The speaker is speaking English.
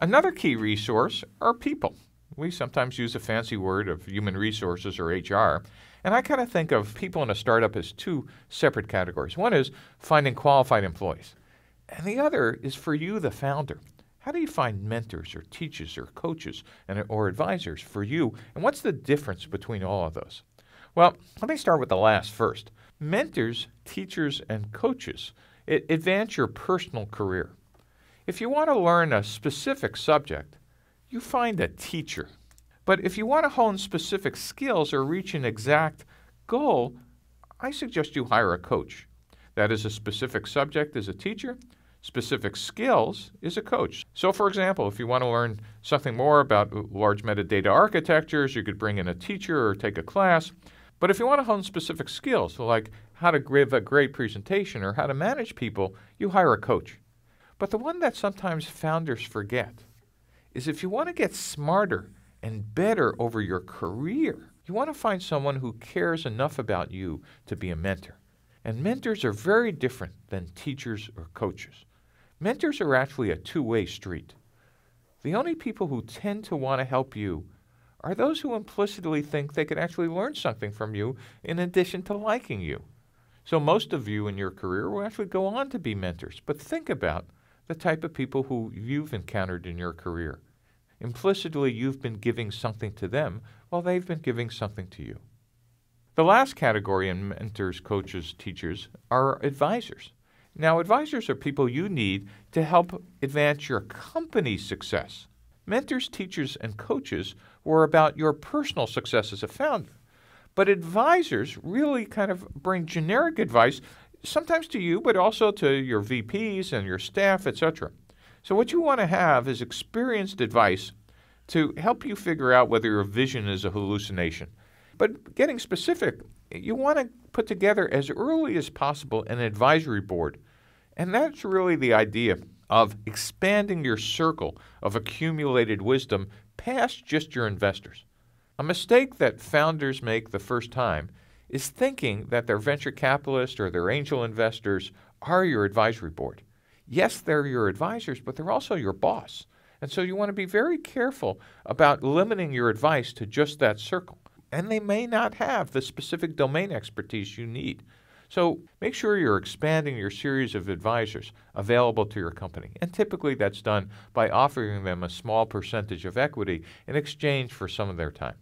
Another key resource are people. We sometimes use a fancy word of human resources or HR, and I kind of think of people in a startup as two separate categories. One is finding qualified employees, and the other is for you, the founder. How do you find mentors or teachers or coaches or advisors for you, and what's the difference between all of those? Well, let me start with the last first. Mentors, teachers, and coaches advance your personal career. If you want to learn a specific subject, you find a teacher. But if you want to hone specific skills or reach an exact goal, I suggest you hire a coach. That is, a specific subject is a teacher, specific skills is a coach. So for example, if you want to learn something more about large metadata architectures, you could bring in a teacher or take a class. But if you want to hone specific skills, like how to give a great presentation or how to manage people, you hire a coach. But the one that sometimes founders forget is if you want to get smarter and better over your career, you want to find someone who cares enough about you to be a mentor. And mentors are very different than teachers or coaches. Mentors are actually a two-way street. The only people who tend to want to help you are those who implicitly think they can actually learn something from you in addition to liking you. So most of you in your career will actually go on to be mentors, but think about the type of people who you've encountered in your career. Implicitly, you've been giving something to them while they've been giving something to you. The last category in mentors, coaches, teachers are advisors. Now, advisors are people you need to help advance your company's success. Mentors, teachers, and coaches were about your personal success as a founder. But advisors really kind of bring generic advice, sometimes to you, but also to your VPs and your staff, etc. So what you want to have is experienced advice to help you figure out whether your vision is a hallucination. But getting specific, you want to put together as early as possible an advisory board. And that's really the idea of expanding your circle of accumulated wisdom past just your investors. A mistake that founders make the first time is thinking that their venture capitalist or their angel investors are your advisory board. Yes, they're your advisors, but they're also your boss. And so you want to be very careful about limiting your advice to just that circle. And they may not have the specific domain expertise you need. So make sure you're expanding your series of advisors available to your company. And typically that's done by offering them a small percentage of equity in exchange for some of their time.